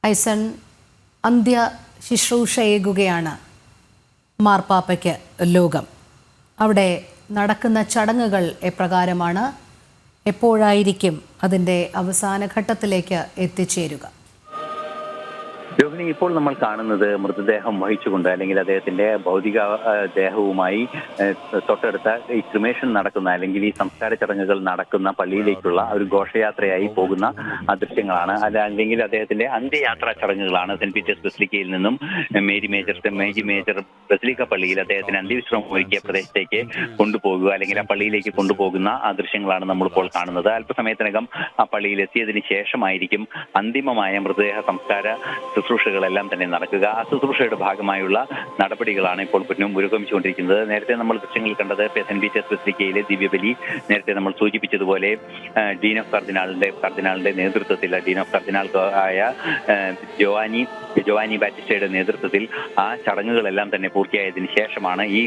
ഐസൺ അന്ത്യ ശുശ്രൂഷയേകുകയാണ് മാർപ്പാപ്പയ്ക്ക് ലോകം. അവിടെ നടക്കുന്ന ചടങ്ങുകൾ എപ്രകാരമാണ്, എപ്പോഴായിരിക്കും അതിൻ്റെ അവസാന ഘട്ടത്തിലേക്ക് എത്തിച്ചേരുക? രോഹിണി, ഇപ്പോൾ നമ്മൾ കാണുന്നത് മൃതദേഹം വഹിച്ചുകൊണ്ട് അല്ലെങ്കിൽ അദ്ദേഹത്തിന്റെ ഭൗതിക ദേഹവുമായി തൊട്ടടുത്ത ഈ ക്രിമേഷൻ നടക്കുന്ന അല്ലെങ്കിൽ ഈ സംസ്കാര ചടങ്ങുകൾ നടക്കുന്ന പള്ളിയിലേക്കുള്ള ഒരു ഘോഷയാത്രയായി പോകുന്ന ദൃശ്യങ്ങളാണ്. അല്ലെങ്കിൽ അദ്ദേഹത്തിന്റെ അന്ത്യയാത്രാ ചടങ്ങുകളാണ്. സെന്റ് പീറ്റേഴ്സ് ബസിലിക്കയിൽ നിന്നും മേരി മേജർ ബസിലിക്ക പള്ളിയിൽ അദ്ദേഹത്തിന് അന്ത്യവിശ്രമം ഒരുക്കിയ പ്രദേശത്തേക്ക് കൊണ്ടുപോകുക അല്ലെങ്കിൽ ആ പള്ളിയിലേക്ക് കൊണ്ടുപോകുന്ന ആ ദൃശ്യങ്ങളാണ് നമ്മളിപ്പോൾ കാണുന്നത്. അല്പസമയത്തിനകം ആ പള്ളിയിൽ എത്തിയതിനു ശേഷമായിരിക്കും അന്തിമമായ മൃതദേഹ സംസ്കാര ശുശ്രൂഷകളെല്ലാം തന്നെ നടക്കുക. ആ ശുശ്രൂഷയുടെ ഭാഗമായുള്ള നടപടികളാണ് ഇപ്പോൾ പുരോഗമിച്ചുകൊണ്ടിരിക്കുന്നത്. നേരത്തെ നമ്മൾ ദൃശ്യങ്ങൾ കണ്ടത് സെന്റ് പീറ്റേഴ്സ് ബസിലിക്കയിലെ ദിവ്യബലി. നേരത്തെ നമ്മൾ സൂചിപ്പിച്ചതുപോലെ ഡീൻ ഓഫ് കർദിനാളിന്റെ നേതൃത്വത്തിൽ ഡീൻ ഓഫ് കർദിനാൾ ആയ ജോവാനി ബാറ്റിസ്റ്റയുടെ നേതൃത്വത്തിൽ ആ ചടങ്ങുകളെല്ലാം തന്നെ പൂർത്തിയായതിനു ശേഷമാണ് ഈ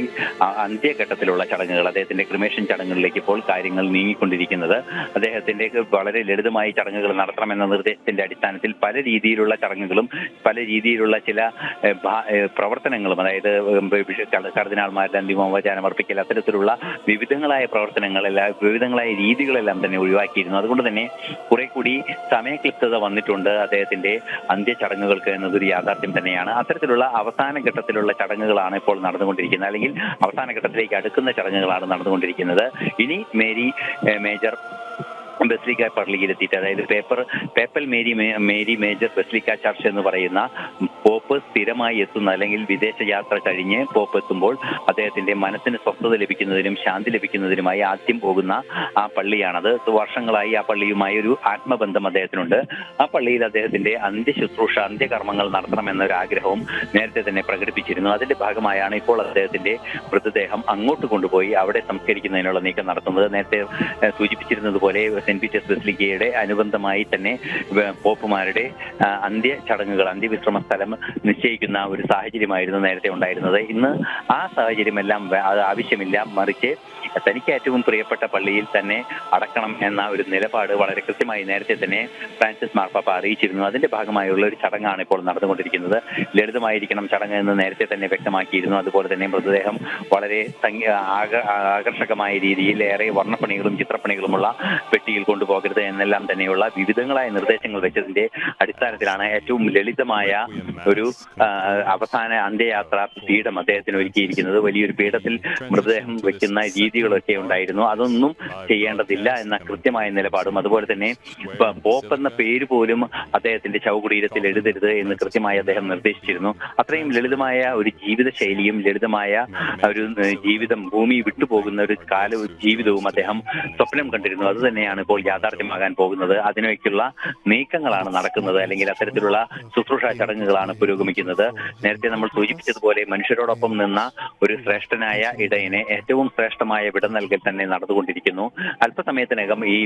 അന്ത്യഘട്ടത്തിലുള്ള ചടങ്ങുകൾ, അദ്ദേഹത്തിന്റെ ക്രിമേഷൻ ചടങ്ങുകളിലേക്ക് ഇപ്പോൾ കാര്യങ്ങൾ നീങ്ങിക്കൊണ്ടിരിക്കുന്നത്. അദ്ദേഹത്തിന്റെ വളരെ ലളിതമായി ചടങ്ങുകൾ നടത്തണമെന്ന നിർദ്ദേശത്തിന്റെ അടിസ്ഥാനത്തിൽ പല രീതിയിലുള്ള ചടങ്ങുകളും പല രീതിയിലുള്ള ചില പ്രവർത്തനങ്ങളും, അതായത് കർദിനാൾമാരുടെ അന്തിമോപചാരം അർപ്പിക്കൽ, അത്തരത്തിലുള്ള വിവിധങ്ങളായ പ്രവർത്തനങ്ങളെല്ലാം വിവിധങ്ങളായ രീതികളെല്ലാം തന്നെ ഒഴിവാക്കിയിരുന്നു. അതുകൊണ്ട് തന്നെ കുറെ കൂടി സമയക്ലിപ്തത വന്നിട്ടുണ്ട് അദ്ദേഹത്തിന്റെ അന്ത്യചടങ്ങുകൾക്ക് എന്നതൊരു യാഥാർത്ഥ്യം തന്നെയാണ്. അത്തരത്തിലുള്ള അവസാന ഘട്ടത്തിലുള്ള ചടങ്ങുകളാണ് ഇപ്പോൾ നടന്നുകൊണ്ടിരിക്കുന്നത്, അല്ലെങ്കിൽ അവസാന ഘട്ടത്തിലേക്ക് അടുക്കുന്ന ചടങ്ങുകളാണ് നടന്നുകൊണ്ടിരിക്കുന്നത്. ഇനി മേരി മേജർ ബസിലിക്ക പള്ളിയിലെത്തിയിട്ട്, അതായത് papal Mary major basilica church എന്ന് പറയുന്ന പോപ്പ് സ്ഥിരമായി എത്തുന്ന അല്ലെങ്കിൽ വിദേശ യാത്ര കഴിഞ്ഞ് പോപ്പ് എത്തുമ്പോൾ അദ്ദേഹത്തിന്റെ മനസ്സിന് സ്വസ്ഥത ലഭിക്കുന്നതിനും ശാന്തി ലഭിക്കുന്നതിനുമായി ആദ്യം പോകുന്ന ആ പള്ളിയാണത്. വർഷങ്ങളായി ആ പള്ളിയുമായി ഒരു ആത്മബന്ധം അദ്ദേഹത്തിനുണ്ട്. ആ പള്ളിയിൽ അദ്ദേഹത്തിന്റെ അന്ത്യകർമ്മങ്ങൾ നടത്തണമെന്നൊരു ആഗ്രഹവും നേരത്തെ തന്നെ പ്രകടിപ്പിച്ചിരുന്നു. അതിന്റെ ഭാഗമായാണ് ഇപ്പോൾ അദ്ദേഹത്തിന്റെ മൃതദേഹം അങ്ങോട്ട് കൊണ്ടുപോയി അവിടെ സംസ്കരിക്കുന്നതിനുള്ള നീക്കം നടത്തുന്നത്. നേരത്തെ സൂചിപ്പിച്ചിരുന്നതുപോലെ സെന്റ് പീറ്റേഴ്സ് ബസിലിക്കയുടെ അനുബന്ധമായി തന്നെ പോപ്പുമാരുടെ അന്ത്യവിശ്രമ സ്ഥലം നിശ്ചയിക്കുന്ന ഒരു സാഹചര്യമായിരുന്നു നേരത്തെ ഉണ്ടായിരുന്നത്. ഇന്ന് ആ സാഹചര്യമെല്ലാം ആവശ്യമില്ല, മറിച്ച് തനിക്ക് ഏറ്റവും പ്രിയപ്പെട്ട പള്ളിയിൽ തന്നെ അടക്കണം എന്ന ഒരു നിലപാട് വളരെ കൃത്യമായി നേരത്തെ തന്നെ ഫ്രാൻസിസ് മാർപ്പാപ്പ അറിയിച്ചിരുന്നു. അതിന്റെ ഭാഗമായുള്ള ഒരു ചടങ്ങാണ് ഇപ്പോൾ നടന്നുകൊണ്ടിരിക്കുന്നത്. ലളിതമായിരിക്കണം ചടങ്ങ് എന്ന് നേരത്തെ തന്നെ വ്യക്തമാക്കിയിരുന്നു. അതുപോലെ തന്നെ മൃതദേഹം വളരെ ആകർഷകമായ രീതിയിൽ ഏറെ വർണ്ണപ്പണികളും ചിത്രപ്പണികളുമുള്ള പെട്ടിയിൽ കൊണ്ടുപോകരുത് എന്നെല്ലാം തന്നെയുള്ള വിവിധങ്ങളായ നിർദ്ദേശങ്ങൾ വെച്ചതിന്റെ അടിസ്ഥാനത്തിലാണ് ഏറ്റവും ലളിതമായ ഒരു അവസാന അന്ത്യയാത്രാ പീഠം അദ്ദേഹത്തിന് ഒരുക്കിയിരിക്കുന്നത്. വലിയൊരു പീഠത്തിൽ മൃതദേഹം വെക്കുന്ന രീതികളൊക്കെ ഉണ്ടായിരുന്നു. അതൊന്നും ചെയ്യേണ്ടതില്ല എന്ന കൃത്യമായ നിലപാടും, അതുപോലെ തന്നെ പോപ്പ് എന്ന പേര് പോലും അദ്ദേഹത്തിന്റെ ശവകുടീരത്തിൽ എഴുതരുത് എന്ന് കൃത്യമായി അദ്ദേഹം നിർദ്ദേശിച്ചിരുന്നു. അത്രയും ലളിതമായ ഒരു ജീവിത ശൈലിയും ലളിതമായ ഒരു ജീവിതം, ഭൂമി വിട്ടുപോകുന്ന ഒരു ജീവിതവും അദ്ദേഹം സ്വപ്നം കണ്ടിരുന്നു. അത് തന്നെയാണ് ഇപ്പോൾ യാഥാർത്ഥ്യമാകാൻ പോകുന്നത്. അതിനൊക്കെയുള്ള നീക്കങ്ങളാണ് നടക്കുന്നത്, അല്ലെങ്കിൽ അത്തരത്തിലുള്ള ശുശ്രൂഷ ചടങ്ങുകളാണ് പുരോഗമിക്കുന്നത്. നേരത്തെ നമ്മൾ സൂചിപ്പിച്ചതുപോലെ മനുഷ്യരോടൊപ്പം നിന്ന ഒരു ശ്രേഷ്ഠനായ ഇടയനെ ഏറ്റവും ശ്രേഷ്ഠമായ വിട നൽകൽ തന്നെ നടന്നുകൊണ്ടിരിക്കുന്നു. അല്പസമയത്തിനകം ഈ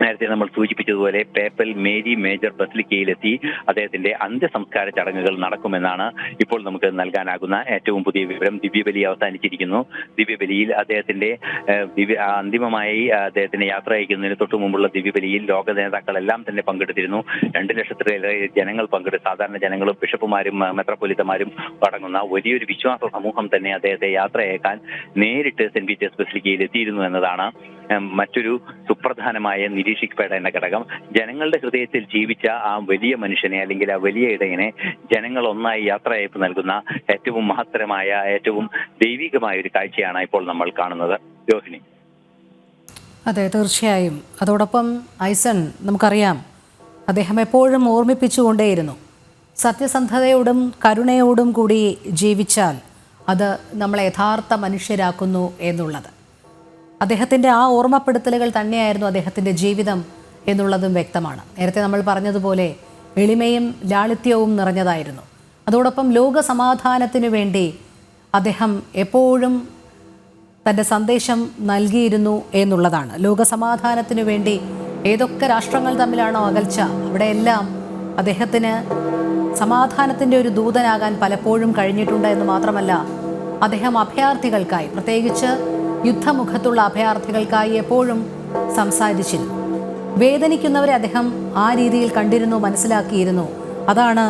നേരത്തെ നമ്മൾ സൂചിപ്പിച്ചതുപോലെ പേപ്പൽ മേരി മേജർ ബസിലിക്കയിലെത്തി അദ്ദേഹത്തിന്റെ അന്ത്യസംസ്കാര ചടങ്ങുകൾ നടക്കുമെന്നാണ് ഇപ്പോൾ നമുക്ക് നൽകാനാകുന്ന ഏറ്റവും പുതിയ വിവരം. ദിവ്യബലി അവസാനിച്ചിരിക്കുന്നു. ദിവ്യബലിയിൽ അദ്ദേഹത്തിന്റെ അന്തിമമായി അദ്ദേഹത്തിന് യാത്ര അയക്കുന്നതിന് തൊട്ടു മുമ്പുള്ള ദിവ്യബലിയിൽ ലോക നേതാക്കളെല്ലാം തന്നെ പങ്കെടുത്തിരുന്നു. 2 ലക്ഷത്തിലേറെ ജനങ്ങൾ സാധാരണ ജനങ്ങളും ബിഷപ്പുമാരും മെത്രാപ്പൊലീത്തമാരും അടങ്ങുന്ന വലിയൊരു വിശ്വാസ സമൂഹം തന്നെ അദ്ദേഹത്തെ യാത്രയയക്കാൻ നേരിട്ട് സെന്റ് പീറ്റേഴ്സ് ബസിലിക്കയിൽ എത്തിയിരുന്നു എന്നതാണ് മറ്റൊരു സുപ്രധാനമായ നിരീക്ഷിക്കപ്പെടേണ്ട ഘടകം. ജനങ്ങളുടെ ഹൃദയത്തിൽ ജീവിച്ച ആ വലിയ മനുഷ്യനെ അല്ലെങ്കിൽ ആ വലിയ ഇടയനെ ജനങ്ങൾ ഒന്നായി യാത്രയയപ്പ് നൽകുന്ന ഏറ്റവും മഹത്തരമായ ഏറ്റവും ദൈവികമായ ഒരു കാഴ്ചയാണ് ഇപ്പോൾ നമ്മൾ കാണുന്നത്. രോഹിണി. അതെ, തീർച്ചയായും. അതോടൊപ്പം ഐസൺ, നമുക്കറിയാം അദ്ദേഹം എപ്പോഴും ഓർമ്മിപ്പിച്ചുകൊണ്ടേയിരുന്നു, സത്യസന്ധതയോടും കരുണയോടും കൂടി ജീവിച്ചാൽ അത് നമ്മളെ യഥാർത്ഥ മനുഷ്യരാക്കുന്നു എന്നുള്ളത്. അദ്ദേഹത്തിൻ്റെ ആ ഓർമ്മപ്പെടുത്തലുകൾ തന്നെയായിരുന്നു അദ്ദേഹത്തിൻ്റെ ജീവിതം എന്നുള്ളതും വ്യക്തമാണ്. നേരത്തെ നമ്മൾ പറഞ്ഞതുപോലെ എളിമയും ലാളിത്യവും നിറഞ്ഞതായിരുന്നു. അതോടൊപ്പം ലോക സമാധാനത്തിനു വേണ്ടി അദ്ദേഹം എപ്പോഴും തൻ്റെ സന്ദേശം നൽകിയിരുന്നു എന്നുള്ളതാണ്. ലോക സമാധാനത്തിനു വേണ്ടി ഏതൊക്കെ രാഷ്ട്രങ്ങൾ തമ്മിലാണോ അകൽച്ച, അവിടെയെല്ലാം അദ്ദേഹത്തിന് സമാധാനത്തിൻ്റെ ഒരു ദൂതനാകാൻ പലപ്പോഴും കഴിഞ്ഞിട്ടുണ്ട് എന്ന് മാത്രമല്ല, അദ്ദേഹം അഭയാർത്ഥികൾക്കായി, പ്രത്യേകിച്ച് യുദ്ധമുഖത്തുള്ള അഭയാർത്ഥികൾക്കായി എപ്പോഴും സംസാരിച്ചിരുന്നു. വേദനിക്കുന്നവരെ അദ്ദേഹം ആ രീതിയിൽ കണ്ടിരുന്നു, മനസ്സിലാക്കിയിരുന്നു. അതാണ്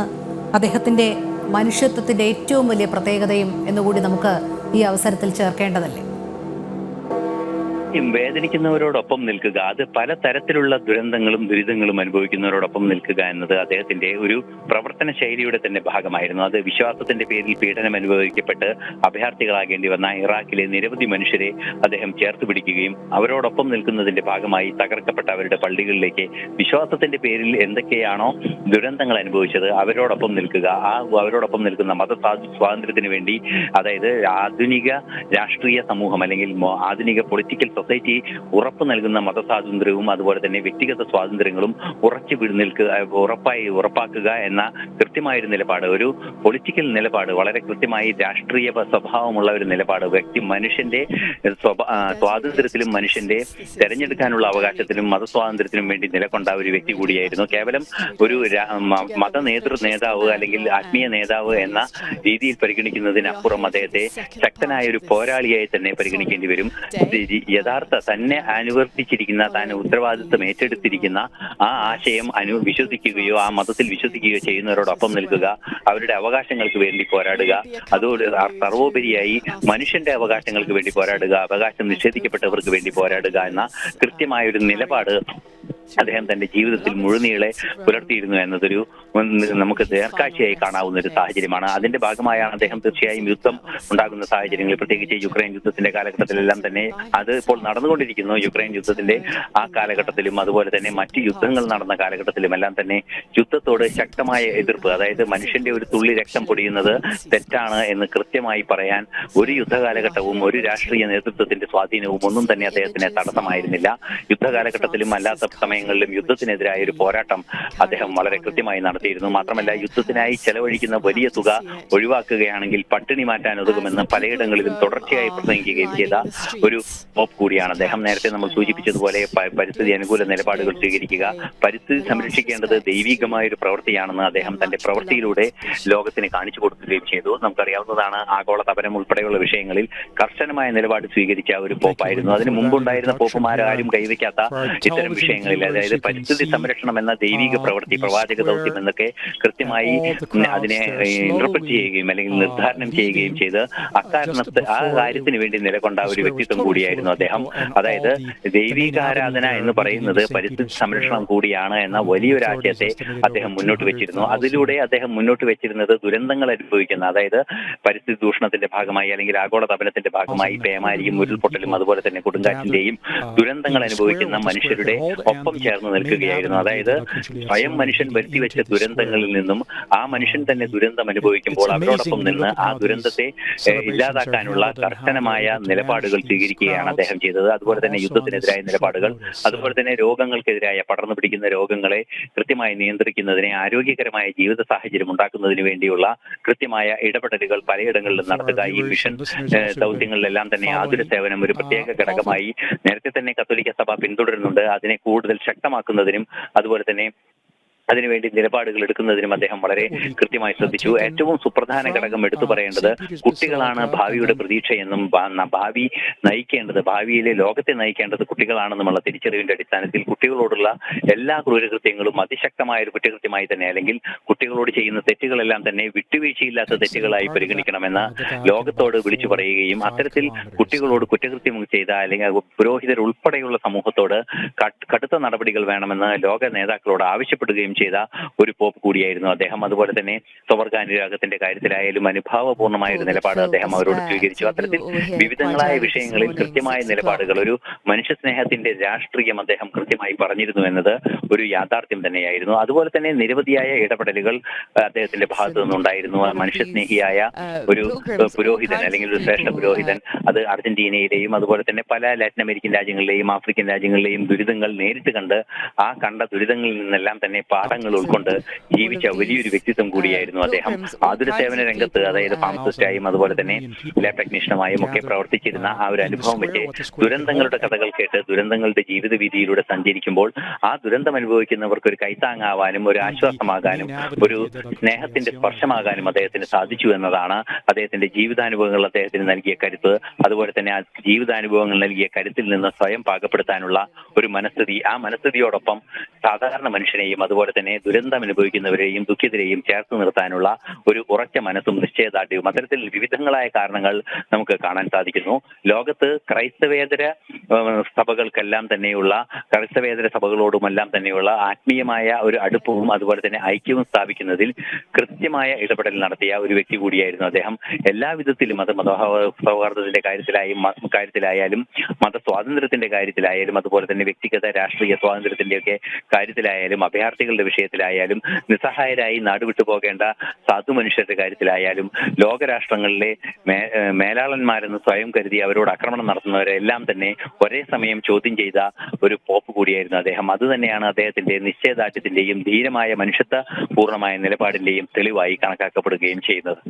അദ്ദേഹത്തിൻ്റെ മനുഷ്യത്വത്തിൻ്റെ ഏറ്റവും വലിയ പ്രത്യേകതയും എന്നുകൂടി നമുക്ക് ഈ അവസരത്തിൽ ചേർക്കേണ്ടതല്ലേ? വേദനിക്കുന്നവരോടൊപ്പം നിൽക്കുക, അത് പല തരത്തിലുള്ള ദുരന്തങ്ങളും ദുരിതങ്ങളും അനുഭവിക്കുന്നവരോടൊപ്പം നിൽക്കുക എന്നത് അദ്ദേഹത്തിന്റെ ഒരു പ്രവർത്തന ശൈലിയുടെ തന്നെ ഭാഗമായിരുന്നു. അത് വിശ്വാസത്തിന്റെ പേരിൽ പീഡനം അനുഭവിക്കപ്പെട്ട് അഭയാർത്ഥികളാകേണ്ടി വന്ന ഇറാഖിലെ നിരവധി മനുഷ്യരെ അദ്ദേഹം ചേർത്ത് പിടിക്കുകയും അവരോടൊപ്പം നിൽക്കുന്നതിന്റെ ഭാഗമായി തകർക്കപ്പെട്ട അവരുടെ പള്ളികളിലേക്ക് വിശ്വാസത്തിന്റെ പേരിൽ എന്തൊക്കെയാണോ ദുരന്തങ്ങൾ അനുഭവിച്ചത് അവരോടൊപ്പം നിൽക്കുക, അവരോടൊപ്പം നിൽക്കുന്ന സ്വാതന്ത്ര്യത്തിന് വേണ്ടി, അതായത് ആധുനിക രാഷ്ട്രീയ സമൂഹം അല്ലെങ്കിൽ ആധുനിക പൊളിറ്റിക്കൽ സൊസൈറ്റി ഉറപ്പ് നൽകുന്ന മതസ്വാതന്ത്ര്യവും അതുപോലെ തന്നെ വ്യക്തിഗത സ്വാതന്ത്ര്യങ്ങളും ഉറപ്പാക്കുക എന്ന കൃത്യമായൊരു നിലപാട്, ഒരു പൊളിറ്റിക്കൽ നിലപാട്, വളരെ കൃത്യമായി രാഷ്ട്രീയ സ്വഭാവമുള്ള ഒരു നിലപാട്, മനുഷ്യന്റെ സ്വാതന്ത്ര്യത്തിലും മനുഷ്യന്റെ തെരഞ്ഞെടുക്കാനുള്ള അവകാശത്തിലും മതസ്വാതന്ത്ര്യത്തിനും വേണ്ടി നിലകൊണ്ട ഒരു വ്യക്തി കൂടിയായിരുന്നു. കേവലം ഒരു നേതാവ് അല്ലെങ്കിൽ ആത്മീയ നേതാവ് എന്ന രീതിയിൽ പരിഗണിക്കുന്നതിനപ്പുറം അദ്ദേഹത്തെ ശക്തനായ ഒരു പോരാളിയായി തന്നെ പരിഗണിക്കേണ്ടി വരും. തന്നെ അനുവർത്തിച്ചിരിക്കുന്ന, താൻ ഉത്തരവാദിത്വം ഏറ്റെടുത്തിരിക്കുന്ന ആ ആശയം വിശ്വസിക്കുകയോ ആ മതത്തിൽ വിശ്വസിക്കുകയോ ചെയ്യുന്നവരോടൊപ്പം നിൽക്കുക, അവരുടെ അവകാശങ്ങൾക്ക് വേണ്ടി പോരാടുക, അതോട് സർവോപരിയായി മനുഷ്യന്റെ അവകാശങ്ങൾക്ക് വേണ്ടി പോരാടുക, അവകാശം നിഷേധിക്കപ്പെട്ടവർക്ക് വേണ്ടി പോരാടുക എന്ന കൃത്യമായ ഒരു നിലപാട് അദ്ദേഹം തന്റെ ജീവിതത്തിൽ മുഴുനീളെ പുലർത്തിയിരുന്നു എന്നതൊരു നമുക്ക് നേർക്കാഴ്ചയായി കാണാവുന്ന ഒരു സാഹചര്യമാണ്. അതിന്റെ ഭാഗമായാണ് അദ്ദേഹം തീർച്ചയായും യുദ്ധം ഉണ്ടാകുന്ന സാഹചര്യങ്ങളിൽ, പ്രത്യേകിച്ച് യുക്രൈൻ യുദ്ധത്തിന്റെ കാലഘട്ടത്തിലെല്ലാം തന്നെ, അത് ഇപ്പോൾ നടന്നുകൊണ്ടിരിക്കുന്നു, യുക്രൈൻ യുദ്ധത്തിന്റെ ആ കാലഘട്ടത്തിലും അതുപോലെ തന്നെ മറ്റ് യുദ്ധങ്ങൾ നടന്ന കാലഘട്ടത്തിലും എല്ലാം തന്നെ യുദ്ധത്തോട് ശക്തമായ എതിർപ്പ്, അതായത് മനുഷ്യന്റെ ഒരു തുള്ളി രക്തം പൊടിയുന്നത് തെറ്റാണ് എന്ന് കൃത്യമായി പറയാൻ ഒരു യുദ്ധകാലഘട്ടവും ഒരു രാഷ്ട്രീയ നേതൃത്വത്തിന്റെ സ്വാധീനവും ഒന്നും തന്നെ അദ്ദേഹത്തിന് തടസ്സമായിരുന്നില്ല. യുദ്ധകാലഘട്ടത്തിലും അല്ലാത്ത സമയങ്ങളിലും യുദ്ധത്തിനെതിരായ ഒരു പോരാട്ടം അദ്ദേഹം വളരെ കൃത്യമായി നടത്തിയിരുന്നു. മാത്രമല്ല, യുദ്ധത്തിനായി ചെലവഴിക്കുന്ന വലിയ തുക ഒഴിവാക്കുകയാണെങ്കിൽ പട്ടിണി മാറ്റാൻ ഉതകുമെന്ന് പലയിടങ്ങളിലും തുടർച്ചയായി പ്രസംഗിക്കുകയും ചെയ്ത ഒരു പോപ്പ് കൂടിയാണ് അദ്ദേഹം. നേരത്തെ നമ്മൾ സൂചിപ്പിച്ചതുപോലെ പരിസ്ഥിതി അനുകൂല നിലപാടുകൾ സ്വീകരിക്കുക, പരിസ്ഥിതി സംരക്ഷിക്കേണ്ടത് ദൈവികമായ ഒരു പ്രവൃത്തിയാണെന്ന് അദ്ദേഹം തന്റെ പ്രവൃത്തിയിലൂടെ ലോകത്തിന് കാണിച്ചു കൊടുക്കുകയും ചെയ്തു. നമുക്കറിയാവുന്നതാണ്, ആഗോള താപനം ഉൾപ്പെടെയുള്ള വിഷയങ്ങളിൽ കർശനമായ നിലപാട് സ്വീകരിച്ച ഒരു പോപ്പായിരുന്നു. അതിന് മുമ്പുണ്ടായിരുന്ന പോപ്പുമാരും കൈവയ്ക്കാത്ത ഇത്തരം വിഷയങ്ങളിൽ, അതായത് പരിസ്ഥിതി സംരക്ഷണം എന്ന ദൈവിക പ്രവൃത്തി, പ്രവാചക ദൗത്യം എന്നൊക്കെ കൃത്യമായി അതിനെ ഇന്റർപ്രറ്റ് ചെയ്യുകയും അല്ലെങ്കിൽ നിർദ്ധാരണം ചെയ്യുകയും ചെയ്ത് ആ കാര്യത്തിന് വേണ്ടി നിലകൊണ്ട ഒരു വ്യക്തിത്വം കൂടിയായിരുന്നു അദ്ദേഹം. അതായത് ദൈവികാരാധന എന്ന് പറയുന്നത് പരിസ്ഥിതി സംരക്ഷണം കൂടിയാണ് എന്ന വലിയൊരു ആശയത്തെ അദ്ദേഹം മുന്നോട്ട് വെച്ചിരുന്നു. അതിലൂടെ അദ്ദേഹം മുന്നോട്ട് വെച്ചിരുന്നത് ദുരന്തങ്ങൾ അനുഭവിക്കുന്ന, അതായത് പരിസ്ഥിതി ദൂഷണത്തിന്റെ ഭാഗമായി അല്ലെങ്കിൽ ആഗോളതാപനത്തിന്റെ ഭാഗമായി പേമാരിയും ഉരുൾപൊട്ടലും അതുപോലെ തന്നെ കൊടുങ്കാറ്റിന്റെയും ദുരന്തങ്ങൾ അനുഭവിക്കുന്ന മനുഷ്യരുടെ ഒപ്പം ചേർന്ന് നിൽക്കുകയായിരുന്നു. അതായത് സ്വയം മനുഷ്യൻ വരുത്തിവെച്ച ദുരന്തങ്ങളിൽ നിന്നും ആ മനുഷ്യൻ തന്നെ ദുരന്തം അനുഭവിക്കുമ്പോൾ അവരോടൊപ്പം നിന്ന് ആ ദുരന്തത്തെ ഇല്ലാതാക്കാനുള്ള കർശനമായ നിലപാടുകൾ സ്വീകരിക്കുകയാണ് അദ്ദേഹം ചെയ്തത്. അതുപോലെ തന്നെ യുദ്ധത്തിനെതിരായ നിലപാടുകൾ, അതുപോലെ തന്നെ രോഗങ്ങൾക്കെതിരായ, പടർന്നു പിടിക്കുന്ന രോഗങ്ങളെ കൃത്യമായി നിയന്ത്രിക്കുന്നതിനെ, ആരോഗ്യകരമായ ജീവിത സാഹചര്യം ഉണ്ടാക്കുന്നതിന് വേണ്ടിയുള്ള കൃത്യമായ ഇടപെടലുകൾ പലയിടങ്ങളിലും നടത്തുക. ഈ മിഷൻ ദൗത്യങ്ങളിലെല്ലാം തന്നെ ആതുര സേവനം ഒരു പ്രത്യേക ഘടകമായി നേരത്തെ തന്നെ കത്തോലിക്ക സഭ പിന്തുടരുന്നുണ്ട്. അതിനെ കൂടുതൽ ശക്തമാക്കുന്നതിനും അതുപോലെ തന്നെ അതിനുവേണ്ടി നിലപാടുകൾ എടുക്കുന്നതിനും അദ്ദേഹം വളരെ കൃത്യമായി ശ്രദ്ധിച്ചു. ഏറ്റവും സുപ്രധാന ഘടകം എടുത്തു പറയേണ്ടത് കുട്ടികളാണ് ഭാവിയുടെ പ്രതീക്ഷയെന്നും ഭാവി നയിക്കേണ്ടത്, ഭാവിയിലെ ലോകത്തെ നയിക്കേണ്ടത് കുട്ടികളാണെന്നുമുള്ള തിരിച്ചറിവിന്റെ അടിസ്ഥാനത്തിൽ കുട്ടികളോടുള്ള എല്ലാ ക്രൂരകൃത്യങ്ങളും അതിശക്തമായ ഒരു കുറ്റകൃത്യമായി തന്നെ, അല്ലെങ്കിൽ കുട്ടികളോട് ചെയ്യുന്ന തെറ്റുകളെല്ലാം തന്നെ വിട്ടുവീഴ്ചയില്ലാത്ത തെറ്റുകളായി പരിഗണിക്കണമെന്ന് ലോകത്തോട് വിളിച്ചു പറയുകയും അത്തരത്തിൽ കുട്ടികളോട് കുറ്റകൃത്യം ചെയ്ത അല്ലെങ്കിൽ പുരോഹിതർ ഉൾപ്പെടെയുള്ള സമൂഹത്തോട് കടുത്ത നടപടികൾ വേണമെന്ന് ലോക നേതാക്കളോട് ആവശ്യപ്പെടുകയും ചെയ്ത ഒരു പോപ്പ് കൂടിയായിരുന്നു അദ്ദേഹം. അതുപോലെ തന്നെ സ്വവർഗാനുരാഗത്തിന്റെ കാര്യത്തിലായാലും അനുഭാവപൂർണമായ ഒരു നിലപാട് അദ്ദേഹം അവരോട് സ്വീകരിച്ചു. അത്തരത്തിൽ വിവിധങ്ങളായ വിഷയങ്ങളിൽ കൃത്യമായ നിലപാടുകൾ, ഒരു മനുഷ്യ സ്നേഹത്തിന്റെ രാഷ്ട്രീയം അദ്ദേഹം കൃത്യമായി പറഞ്ഞിരുന്നു എന്നത് ഒരു യാഥാർത്ഥ്യം തന്നെയായിരുന്നു. അതുപോലെ തന്നെ നിരവധിയായ ഇടപെടലുകൾ അദ്ദേഹത്തിന്റെ ഭാഗത്തു നിന്നുണ്ടായിരുന്നു. മനുഷ്യസ്നേഹിയായ ഒരു പുരോഹിതൻ അല്ലെങ്കിൽ ഒരു ശ്രേഷ്ഠ പുരോഹിതൻ, അത് അർജന്റീനയിലെയും അതുപോലെ തന്നെ പല ലാറ്റിൻ അമേരിക്കൻ രാജ്യങ്ങളിലെയും ആഫ്രിക്കൻ രാജ്യങ്ങളിലെയും ദുരിതങ്ങൾ നേരിട്ട് കണ്ട് ആ കണ്ട ദുരിതങ്ങളിൽ നിന്നെല്ലാം തന്നെ പാഠങ്ങൾ ഉൾക്കൊണ്ട് ജീവിച്ച വലിയൊരു വ്യക്തിത്വം കൂടിയായിരുന്നു അദ്ദേഹം. ആതുര സേവന രംഗത്ത്, അതായത് ഫാർമസിസ്റ്റായും അതുപോലെ തന്നെ ലാബ് ടെക്നീഷ്യനുമായും ഒക്കെ പ്രവർത്തിച്ചിരുന്ന ആ ഒരു അനുഭവം വെച്ച് ദുരന്തങ്ങളുടെ കഥകൾ കേട്ട് ദുരന്തങ്ങളുടെ ജീവിത വീതിയിലൂടെ സഞ്ചരിക്കുമ്പോൾ ആ ദുരന്തം അനുഭവിക്കുന്നവർക്ക് ഒരു കൈത്താങ്ങാവാനും ഒരു ആശ്വാസമാകാനും ഒരു സ്നേഹത്തിന്റെ സ്പർശമാകാനും അദ്ദേഹത്തിന് സാധിച്ചു എന്നതാണ് അദ്ദേഹത്തിന്റെ ജീവിതാനുഭവങ്ങൾ അദ്ദേഹത്തിന് നൽകിയ കരുത്ത്. അതുപോലെ തന്നെ ആ ജീവിതാനുഭവങ്ങൾ നൽകിയ കരുത്തിൽ നിന്ന് സ്വയം പാകപ്പെടുത്താനുള്ള ഒരു മനസ്ഥിതി, ആ മനസ്ഥിതിയോടൊപ്പം സാധാരണ മനുഷ്യനെയും അതുപോലെ അതുപോലെ തന്നെ ദുരന്തം അനുഭവിക്കുന്നവരെയും ദുഃഖിതരെയും ചേർത്ത് നിർത്താനുള്ള ഒരു ഉറച്ച മനസ്സും നിശ്ചയദാർഢ്യവും അത്തരത്തിൽ വിവിധങ്ങളായ കാരണങ്ങൾ നമുക്ക് കാണാൻ സാധിക്കുന്നു. ലോകത്ത് ക്രൈസ്തവേതര സഭകൾക്കെല്ലാം തന്നെയുള്ള ക്രൈസ്തവേതര സഭകളോടുമെല്ലാം തന്നെയുള്ള ആത്മീയമായ ഒരു അടുപ്പവും അതുപോലെ തന്നെ ഐക്യവും സ്ഥാപിക്കുന്നതിൽ കൃത്യമായ ഇടപെടൽ നടത്തിയ ഒരു വ്യക്തി കൂടിയായിരുന്നു അദ്ദേഹം. എല്ലാവിധത്തിലും അത് സൗഹാർദ്ദത്തിന്റെ കാര്യത്തിലായാലും മത സ്വാതന്ത്ര്യത്തിന്റെ കാര്യത്തിലായാലും അതുപോലെ തന്നെ വ്യക്തിഗത രാഷ്ട്രീയ സ്വാതന്ത്ര്യത്തിന്റെയൊക്കെ കാര്യത്തിലായാലും അഭയാർത്ഥികളുടെ വിഷയത്തിലായാലും നിസ്സഹായരായി നാടുവിട്ടു പോകേണ്ട സാധു മനുഷ്യരുടെ കാര്യത്തിലായാലും ലോകരാഷ്ട്രങ്ങളിലെ മേലാളന്മാരെന്ന് സ്വയം കരുതി അവരോട് ആക്രമണം നടത്തുന്നവരെല്ലാം തന്നെ ഒരേ സമയം ചോദ്യം ചെയ്ത ഒരു പോപ്പ് കൂടിയായിരുന്നു അദ്ദേഹം. അതുതന്നെയാണ് അദ്ദേഹത്തിന്റെ നിശ്ചയദാർഢ്യത്തിന്റെയും ധീരമായ മനുഷ്യത്വ പൂർണ്ണമായ നിലപാടിന്റെയും തെളിവായി കണക്കാക്കപ്പെടുകയും ചെയ്യുന്നത്.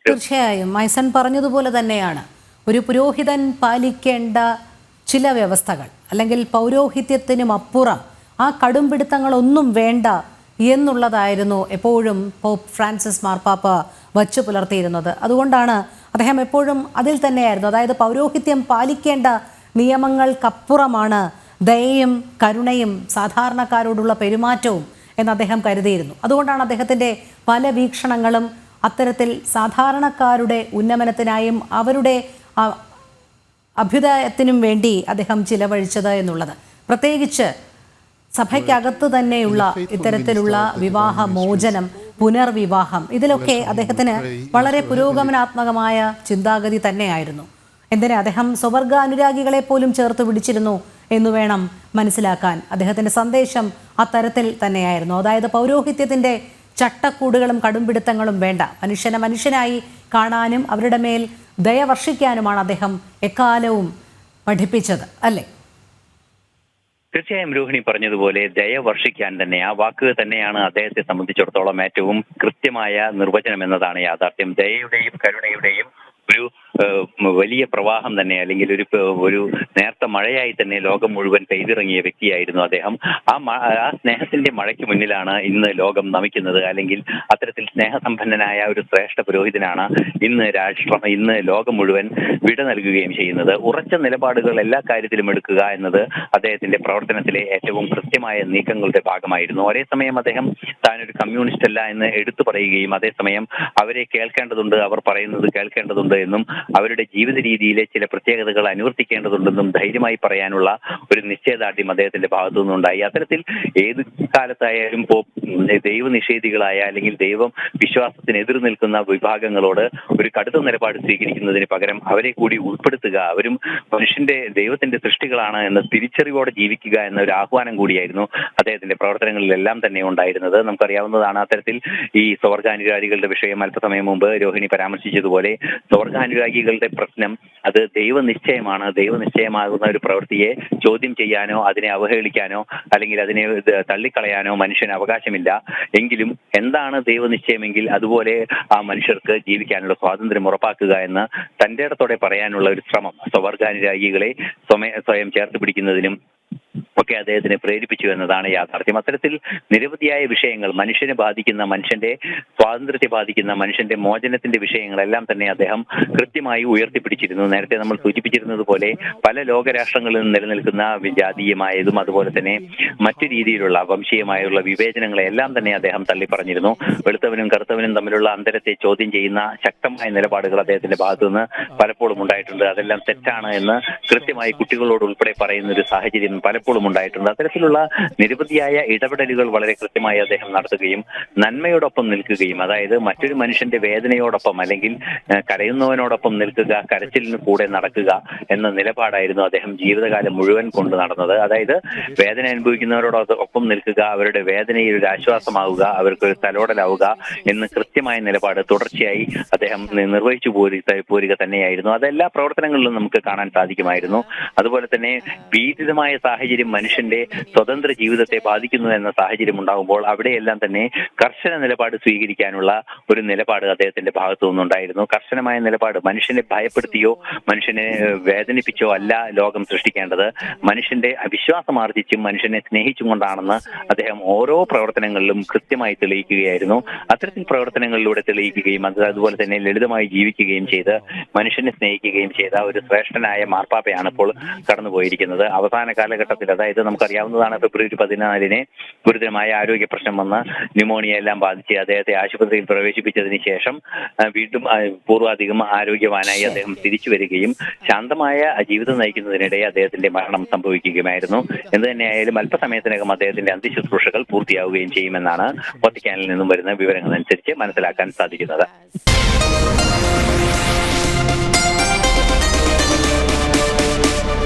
തീർച്ചയായും മൈസൺ പറഞ്ഞതുപോലെ തന്നെയാണ് ഒരു പുരോഹിതൻ പാലിക്കേണ്ട ചില വ്യവസ്ഥകൾ അല്ലെങ്കിൽ പൗരോഹിത്യത്തിനും അപ്പുറം ആ കടുംപിടുത്തങ്ങളൊന്നും വേണ്ട എന്നുള്ളതായിരുന്നു എപ്പോഴും പോപ്പ് ഫ്രാൻസിസ് മാർപ്പാപ്പ വച്ചു പുലർത്തിയിരുന്നത്. അതുകൊണ്ടാണ് അദ്ദേഹം എപ്പോഴും അതിൽ തന്നെയായിരുന്നു. അതായത് പൗരോഹിത്യം പാലിക്കേണ്ട നിയമങ്ങൾക്കപ്പുറമാണ് ദയയും കരുണയും സാധാരണക്കാരോടുള്ള പെരുമാറ്റവും എന്ന് അദ്ദേഹം കരുതിയിരുന്നു. അതുകൊണ്ടാണ് അദ്ദേഹത്തിൻ്റെ പല വീക്ഷണങ്ങളും അത്തരത്തിൽ സാധാരണക്കാരുടെ ഉന്നമനത്തിനായും അവരുടെ അഭ്യുദയത്തിനും വേണ്ടി അദ്ദേഹം ചിലവഴിച്ചത് എന്നുള്ളത്. പ്രത്യേകിച്ച് സഭയ്ക്കകത്ത് തന്നെയുള്ള ഇത്തരത്തിലുള്ള വിവാഹ മോചനം, പുനർവിവാഹം, ഇതിലൊക്കെ അദ്ദേഹത്തിന് വളരെ പുരോഗമനാത്മകമായ ചിന്താഗതി തന്നെയായിരുന്നു. എന്തിനാ അദ്ദേഹം സ്വവർഗ അനുരാഗികളെ പോലും ചേർത്ത് പിടിച്ചിരുന്നു എന്ന് വേണം മനസ്സിലാക്കാൻ. അദ്ദേഹത്തിൻ്റെ സന്ദേശം അത്തരത്തിൽ തന്നെയായിരുന്നു. അതായത് പൗരോഹിത്യത്തിൻ്റെ ചട്ടക്കൂടുകളും കടുംപിടുത്തങ്ങളും വേണ്ട, മനുഷ്യനെ മനുഷ്യനായി കാണാനും അവരുടെ മേൽ ദയ വർഷിക്കാനുമാണ് അദ്ദേഹം എക്കാലവും പഠിപ്പിച്ചത്, അല്ലേ? തീർച്ചയായും രോഹിണി പറഞ്ഞതുപോലെ ദയ വർഷിക്കാൻ തന്നെ ആ വാക്ക് തന്നെയാണ് അദ്ദേഹത്തെ സംബന്ധിച്ചിടത്തോളം ഏറ്റവും കൃത്യമായ നിർവചനം എന്നതാണ് യാഥാർത്ഥ്യം. ദയയുടെയും കരുണയുടെയും ഒരു വലിയ പ്രവാഹം തന്നെ അല്ലെങ്കിൽ ഒരു നേർത്ത മഴയായി തന്നെ ലോകം മുഴുവൻ പെയ്തിറങ്ങിയ വ്യക്തിയായിരുന്നു അദ്ദേഹം. ആ സ്നേഹത്തിന്റെ മഴയ്ക്ക് മുന്നിലാണ് ഇന്ന് ലോകം നമിക്കുന്നത്. അല്ലെങ്കിൽ അത്തരത്തിൽ സ്നേഹസമ്പന്നനായ ഒരു ശ്രേഷ്ഠ പുരോഹിതനാണ് ഇന്ന് ലോകം മുഴുവൻ വിട നൽകുകയും ചെയ്യുന്നത്. ഉറച്ച നിലപാടുകൾ എല്ലാ കാര്യത്തിലും എടുക്കുക എന്നത് അദ്ദേഹത്തിന്റെ പ്രവർത്തനത്തിലെ ഏറ്റവും കൃത്യമായ നീക്കങ്ങളുടെ ഭാഗമായിരുന്നു. ഒരേ സമയം അദ്ദേഹം താനൊരു കമ്മ്യൂണിസ്റ്റ് അല്ല എന്ന് എടുത്തു പറയുകയും അതേസമയം അവരെ കേൾക്കേണ്ടതുണ്ട്, അവർ പറയുന്നത് കേൾക്കേണ്ടതുണ്ട് എന്നും അവരുടെ ജീവിത രീതിയിലെ ചില പ്രത്യേകതകൾ അനുവർത്തിക്കേണ്ടതുണ്ടെന്നും ധൈര്യമായി പറയാനുള്ള ഒരു നിശ്ചയദാർഢ്യം അദ്ദേഹത്തിന്റെ ഭാഗത്തു നിന്നുണ്ടായി. അത്തരത്തിൽ ഏത് കാലത്തായാലും ദൈവനിഷേധികളായ അല്ലെങ്കിൽ ദൈവം വിശ്വാസത്തിന് എതിർ നിൽക്കുന്ന വിഭാഗങ്ങളോട് ഒരു കടുത്ത നിലപാട് സ്വീകരിക്കുന്നതിന് പകരം അവരെ കൂടി ഉൾപ്പെടുത്തുക, അവരും ദൈവത്തിന്റെ സൃഷ്ടികളാണ് എന്ന തിരിച്ചറിവോടെ ജീവിക്കുക എന്ന ഒരു ആഹ്വാനം കൂടിയായിരുന്നു അദ്ദേഹത്തിന്റെ പ്രവർത്തനങ്ങളിലെല്ലാം തന്നെ ഉണ്ടായിരുന്നത്. നമുക്കറിയാവുന്നതാണ് അത്തരത്തിൽ ഈ സ്വർഗാനുരാഗികളുടെ വിഷയം അല്പസമയം മുമ്പ് രോഹിണി പരാമർശിച്ചതുപോലെ സ്വർഗാനുരാഗികളുടെ പ്രശ്നം അത് ദൈവനിശ്ചയമാണ്. ദൈവനിശ്ചയമാകുന്ന ഒരു പ്രവൃത്തിയെ ചോദ്യം ചെയ്യാനോ അതിനെ അവഹേളിക്കാനോ അല്ലെങ്കിൽ അതിനെ തള്ളിക്കളയാനോ മനുഷ്യന് അവകാശമില്ല. എങ്കിലും എന്താണ് ദൈവനിശ്ചയമെങ്കിൽ അതുപോലെ ആ മനുഷ്യർക്ക് ജീവിക്കാനുള്ള സ്വാതന്ത്ര്യം ഉറപ്പാക്കുക എന്ന് തന്റെ ഇടത്തോടെ പറയാനുള്ള ഒരു ശ്രമം സ്വർഗാനുരാഗികളെ സ്വയം ചേർത്ത് പിടിക്കുന്നതിനും ഒക്കെ അദ്ദേഹത്തിനെ പ്രേരിപ്പിച്ചു എന്നതാണ് യാഥാർത്ഥ്യം. അത്തരത്തിൽ നിരവധിയായ വിഷയങ്ങൾ മനുഷ്യനെ ബാധിക്കുന്ന, മനുഷ്യന്റെ സ്വാതന്ത്ര്യത്തെ ബാധിക്കുന്ന, മനുഷ്യന്റെ മോചനത്തിന്റെ വിഷയങ്ങളെല്ലാം തന്നെ അദ്ദേഹം കൃത്യമായി ഉയർത്തിപ്പിടിച്ചിരുന്നു. നേരത്തെ നമ്മൾ സൂചിപ്പിച്ചിരുന്നത് പോലെ പല ലോകരാഷ്ട്രങ്ങളിലും നിലനിൽക്കുന്ന ജാതീയമായതും അതുപോലെ തന്നെ മറ്റു രീതിയിലുള്ള വംശീയമായുള്ള വിവേചനങ്ങളെല്ലാം തന്നെ അദ്ദേഹം തള്ളിപ്പറഞ്ഞിരുന്നു. വെളുത്തവനും കറുത്തവനും തമ്മിലുള്ള അന്തരത്തെ ചോദ്യം ചെയ്യുന്ന ശക്തമായ നിലപാടുകൾ അദ്ദേഹത്തിന്റെ ഭാഗത്തുനിന്ന് പലപ്പോഴും ഉണ്ടായിട്ടുണ്ട്. അതെല്ലാം തെറ്റാണ് എന്ന് കൃത്യമായി കുട്ടികളോട് ഉൾപ്പെടെ പറയുന്ന ഒരു സാഹചര്യം പലപ്പോഴും ഉണ്ടായിട്ടുണ്ട്. അത്തരത്തിലുള്ള നിരവധിയായ ഇടപെടലുകൾ വളരെ കൃത്യമായി അദ്ദേഹം നടത്തുകയും നന്മയോടൊപ്പം നിൽക്കുകയും, അതായത് മറ്റൊരു മനുഷ്യന്റെ വേദനയോടൊപ്പം അല്ലെങ്കിൽ കരയുന്നവനോടൊപ്പം നിൽക്കുക, കരച്ചിലിന് കൂടെ നടക്കുക എന്ന നിലപാടായിരുന്നു അദ്ദേഹം ജീവിതകാലം മുഴുവൻ കൊണ്ടു നടന്നത്. അതായത് വേദന അനുഭവിക്കുന്നവരോടൊപ്പം നിൽക്കുക, അവരുടെ വേദനയിൽ ഒരു ആശ്വാസമാവുക, അവർക്കൊരു തലോടലാവുക എന്ന് കൃത്യമായ നിലപാട് തുടർച്ചയായി അദ്ദേഹം നിർവഹിച്ചു പോരുക തന്നെയായിരുന്നു. അതെല്ലാ പ്രവർത്തനങ്ങളിലും നമുക്ക് കാണാൻ സാധിക്കുമായിരുന്നു. അതുപോലെ തന്നെ ഭീതിതമായ സാഹചര്യം മനുഷ്യന്റെ സ്വതന്ത്ര ജീവിതത്തെ ബാധിക്കുന്നു എന്ന സാഹചര്യം ഉണ്ടാകുമ്പോൾ അവിടെയെല്ലാം തന്നെ കർശന നിലപാട് സ്വീകരിക്കാനുള്ള ഒരു നിലപാട് അദ്ദേഹത്തിന്റെ ഭാഗത്തു നിന്നുണ്ടായിരുന്നു. കർശനമായ നിലപാട്. മനുഷ്യനെ ഭയപ്പെടുത്തിയോ മനുഷ്യനെ വേദനിപ്പിച്ചോ അല്ല ലോകം സൃഷ്ടിക്കേണ്ടത്. മനുഷ്യന്റെ വിശ്വാസം ആർജിച്ചും മനുഷ്യനെ സ്നേഹിച്ചും കൊണ്ടാണെന്ന് അദ്ദേഹം ഓരോ പ്രവർത്തനങ്ങളിലും കൃത്യമായി തെളിയിക്കുകയായിരുന്നു. അത്തരത്തിൽ പ്രവർത്തനങ്ങളിലൂടെ തെളിയിക്കുകയും അതുപോലെ തന്നെ ലളിതമായി ജീവിക്കുകയും ചെയ്ത് മനുഷ്യനെ സ്നേഹിക്കുകയും ചെയ്ത ഒരു ശ്രേഷ്ഠനായ മാർപ്പാപ്പയാണ് ഇപ്പോൾ കടന്നുപോയിരിക്കുന്നത്. അവസാന കാലഘട്ടത്തിൽ, അതായത് അതായത് നമുക്കറിയാവുന്നതാണ് ഫെബ്രുവരി 14 ഗുരുതരമായ ആരോഗ്യ പ്രശ്നം വന്ന് ന്യൂമോണിയ എല്ലാം ബാധിച്ച് അദ്ദേഹത്തെ ആശുപത്രിയിൽ പ്രവേശിപ്പിച്ചതിന് ശേഷം വീണ്ടും പൂർവാധികം ആരോഗ്യവാനായി അദ്ദേഹം തിരിച്ചു വരികയും ശാന്തമായ ജീവിതം നയിക്കുന്നതിനിടെ അദ്ദേഹത്തിന്റെ മരണം സംഭവിക്കുകയുമായിരുന്നു. എന്ത് തന്നെയായാലും അല്പസമയത്തിനകം അദ്ദേഹത്തിന്റെ അന്ത്യശുശ്രൂഷകൾ പൂർത്തിയാവുകയും ചെയ്യുമെന്നാണ് വത്തിക്കാനിൽ നിന്നും വരുന്ന വിവരങ്ങൾ അനുസരിച്ച് മനസ്സിലാക്കാൻ സാധിക്കുന്നത്.